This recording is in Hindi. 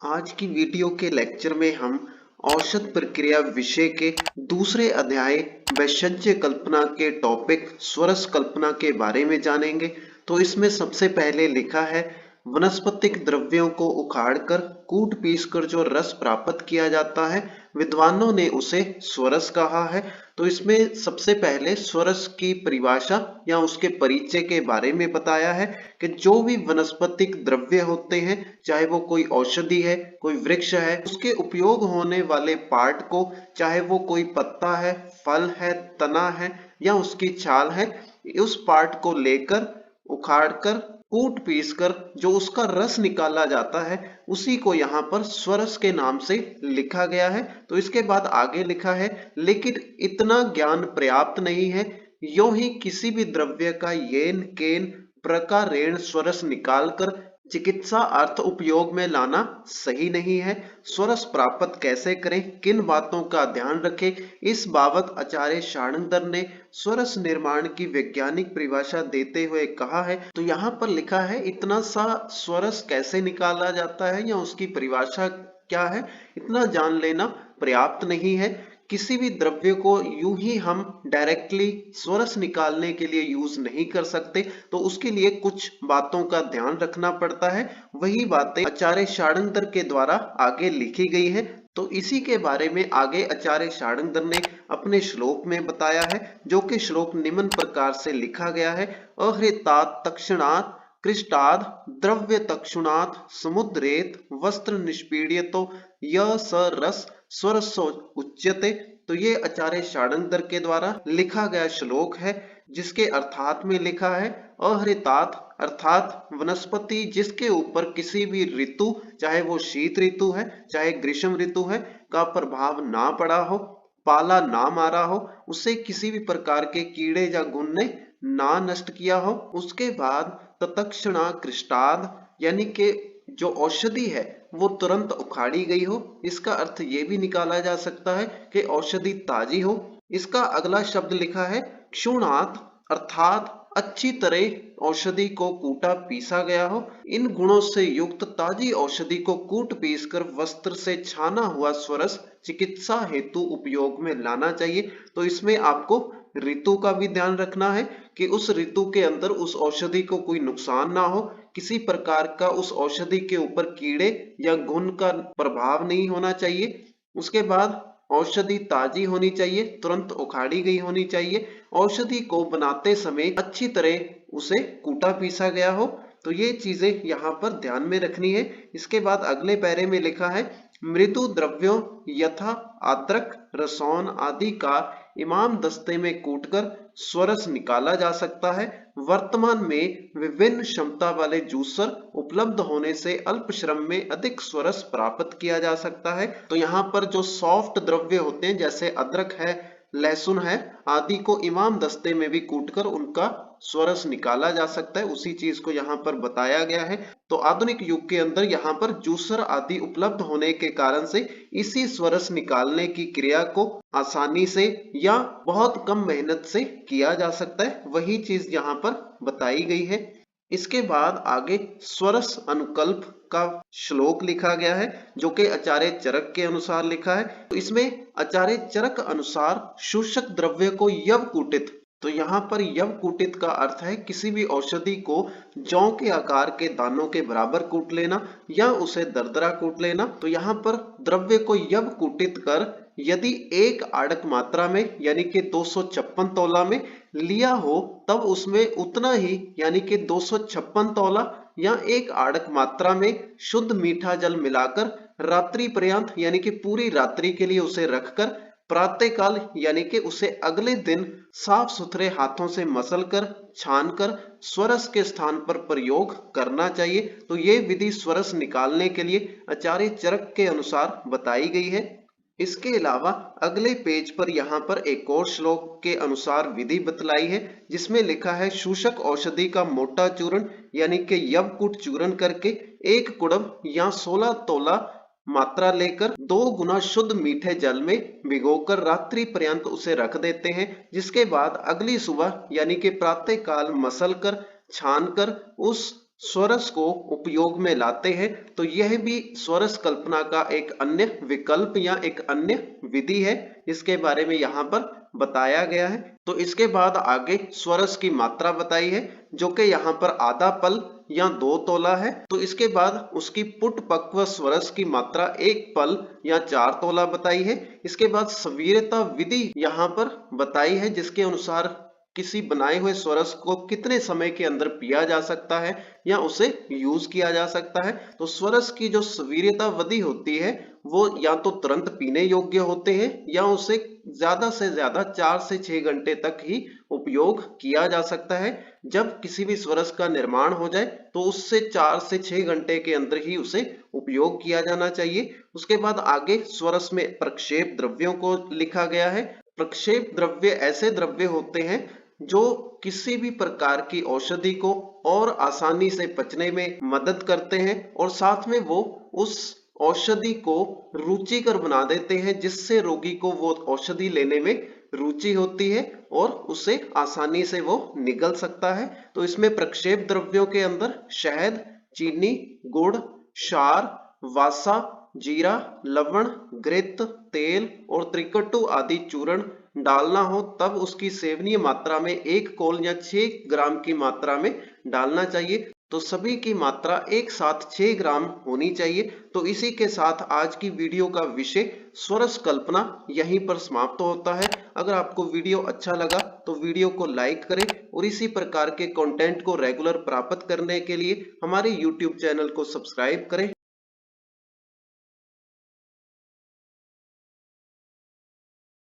आज की वीडियो के लेक्चर में हम औषध प्रक्रिया विषय के दूसरे अध्याय वैशज्य कल्पना के टॉपिक स्वरस कल्पना के बारे में जानेंगे। तो इसमें सबसे पहले लिखा है वनस्पतिक द्रव्यों को उखाड़कर कूट पीसकर जो रस प्राप्त किया जाता है विद्वानों ने उसे स्वरस कहा है। तो इसमें सबसे पहले स्वरस की परिभाषा या उसके परिचय के बारे में बताया है कि जो भी वनस्पतिक द्रव्य होते हैं, चाहे वो कोई औषधि है, कोई वृक्ष है, उसके उपयोग होने वाले पार्ट को, चाहे वो कोई पत्ता है, फल है, तना है या उसकी छाल है, उस पार्ट को लेकर उखाड़कर कूट पीसकर जो उसका रस निकाला जाता है उसी को यहाँ पर स्वरस के नाम से लिखा गया है। तो इसके बाद आगे लिखा है लेकिन इतना ज्ञान पर्याप्त नहीं है, यों ही किसी भी द्रव्य का येन केन प्रकारेण स्वरस निकालकर चिकित्सा अर्थ उपयोग में लाना सही नहीं है। स्वरस प्राप्त कैसे करें, किन बातों का ध्यान रखें, इस बाबत आचार्य शार्ंगधर ने स्वरस निर्माण की वैज्ञानिक परिभाषा देते हुए कहा है। तो यहाँ पर लिखा है इतना सा स्वरस कैसे निकाला जाता है या उसकी परिभाषा क्या है, इतना जान लेना पर्याप्त नहीं है। किसी भी द्रव्य को यूं ही हम डायरेक्टली स्वरस निकालने के लिए यूज नहीं कर सकते, तो उसके लिए कुछ बातों का ध्यान रखना पड़ता है। वही बातें आचार्य शार्ंगधर के द्वारा आगे लिखी गई है। तो इसी के बारे में आगे आचार्य शार्ंगधर ने अपने श्लोक में बताया है, जो कि श्लोक निम्न प्रकार से लिखा गया है। अहृतात तक्षणात् कृष्टाद द्रव्य तक्षुणात् समुद्रेत वस्त्र निष्पीड्यतो य स रस स्वरसो उच्यते। तो ये आचार्य शार्ंगधर के द्वारा लिखा गया श्लोक है, जिसके अर्थात में लिखा है अहृतात अर्थात वनस्पति जिसके ऊपर किसी भी ऋतु, चाहे वो शीत ऋतु है चाहे ग्रीष्म ऋतु है, का प्रभाव ना पड़ा हो, पाला ना मारा हो, उसे किसी भी प्रकार के कीड़े या घुन ने ना नष्ट किया हो। उसके बाद तत्क्षणा कृष्टाद यानी कि जो औषधि है वो तुरंत उखाड़ी गई हो। इसका अर्थ ये भी निकाला जा सकता है कि औषधि ताजी हो। इसका अगला शब्द लिखा है क्षुणात अर्थात अच्छी तरह औषधि को कूटा पीसा गया हो। इन गुणों से युक्त ताजी औषधि को कूट पीसकर वस्त्र से छाना हुआ स्वरस चिकित्सा हेतु उपयोग में लाना चाहिए। तो इसमें आपको ऋतु का भी ध्यान रखना है कि उस ऋतु के अंदर उस औषधि को कोई नुकसान ना हो, किसी प्रकार का उस औषधि के ऊपर कीड़े या घुन का प्रभाव नहीं होना चाहिए। उसके बाद औषधि ताजी होनी चाहिए, तुरंत उखाड़ी गई होनी चाहिए। औषधि को बनाते समय अच्छी तरह उसे कूटा पीसा गया हो। तो ये चीजें यहाँ पर ध्यान में रखनी है। इसके बाद अगले पैरे में लिखा है मृदु द्रव्यों यथा अदरक रसौन आदि का इमाम दस्ते में कूटकर स्वरस निकाला जा सकता है। वर्तमान में विभिन्न क्षमता वाले जूसर उपलब्ध होने से अल्प श्रम में अधिक स्वरस प्राप्त किया जा सकता है। तो यहाँ पर जो सॉफ्ट द्रव्य होते हैं जैसे अदरक है, लहसुन है आदि को इमाम दस्ते में भी कूटकर उनका स्वरस निकाला जा सकता है, उसी चीज को यहाँ पर बताया गया है। तो आधुनिक युग के अंदर यहाँ पर जूसर आदि उपलब्ध होने के कारण से इसी स्वरस निकालने की क्रिया को आसानी से या बहुत कम मेहनत से किया जा सकता है, वही चीज यहाँ पर बताई गई है। इसके बाद आगे स्वरस अनुकल्प का श्लोक लिखा गया है, जो कि आचार्य चरक के अनुसार लिखा है। तो इसमें आचार्य चरक अनुसार शोषक द्रव्य को यवकूटित, तो यहाँ पर यवकूटित का अर्थ है किसी भी औषधि को जौ के आकार के दानों के बराबर कूट लेना या उसे दरदरा कूट लेना। तो यहाँ पर द्रव्य को यवकूटित कर यदि एक आड़क मात्रा में यानी कि 256 तोला में लिया हो, तब उसमें उतना ही यानी कि 256 तोला या एक आड़क मात्रा में शुद्ध मीठा जल मिलाकर रात्रि पर्यंत यानी कि पूरी रात्रि के लिए उसे रखकर प्रातःकाल यानी कि उसे अगले दिन साफ सुथरे हाथों से मसलकर छानकर स्वरस के स्थान पर प्रयोग करना चाहिए। तो ये विधि स्वरस निकालने के लिए आचार्य चरक के अनुसार बताई गई है। इसके अलावा अगले पेज पर यहाँ पर एक और श्लोक के अनुसार विधि बतलाई है, जिसमें लिखा है शूषक औषधि का मोटा चूर्ण यानी कि यवकूट चूर्ण करके एक कुड़म या 16 तोला मात्रा लेकर 2 गुना शुद्ध मीठे जल में भिगोकर रात्रि पर्यंत उसे रख देते हैं, जिसके बाद अगली सुबह यानी कि प्रातः काल मसल कर छान कर उस स्वरस को उपयोग में लाते हैं, तो यह भी स्वरस कल्पना का एक अन्य विकल्प या एक अन्य विधि है। इसके बारे में यहाँ पर बताया गया है। तो इसके बाद आगे स्वरस की मात्रा बताई है, जो कि यहाँ पर आधा पल या 2 तोला है। तो इसके बाद उसकी पुट पक्व स्वरस की मात्रा 1 पल या 4 तोला बताई है। इसके बाद सवीरता विधि यहाँ पर बताई है, जिसके अनुसार किसी बनाए हुए स्वरस को कितने समय के अंदर पिया जा सकता है या उसे यूज किया जा सकता है। तो स्वरस की जो सवीर्यता विधि होती है वो या तो तुरंत पीने योग्य होते हैं या उसे ज्यादा से ज्यादा 4 से 6 घंटे तक ही उपयोग किया जा सकता है। जब किसी भी स्वरस का निर्माण हो जाए तो उससे 4 से 6 घंटे के अंदर ही उसे उपयोग किया जाना चाहिए। उसके बाद आगे स्वरस में प्रक्षेप द्रव्यों को लिखा गया है। प्रक्षेप द्रव्य ऐसे द्रव्य होते हैं जो किसी भी प्रकार की औषधि को और आसानी से पचने में मदद करते हैं और साथ में वो उस औषधि को रुचिकर बना देते हैं, जिससे रोगी को वो औषधि लेने में रुचि होती है और उसे आसानी से वो निगल सकता है। तो इसमें प्रक्षेप द्रव्यों के अंदर शहद, चीनी, गुड़, क्षार, वासा, जीरा, लवण, घृत, तेल और त्रिकटु आदि चूर्ण डालना हो तब उसकी सेवनीय मात्रा में 1 कोल या 6 ग्राम की मात्रा में डालना चाहिए। तो सभी की मात्रा एक साथ 6 ग्राम होनी चाहिए। तो इसी के साथ आज की वीडियो का विषय स्वरस कल्पना यहीं पर समाप्त होता है। अगर आपको वीडियो अच्छा लगा तो वीडियो को लाइक करें और इसी प्रकार के कंटेंट को रेगुलर प्राप्त करने के लिए हमारे YouTube चैनल को सब्सक्राइब करें।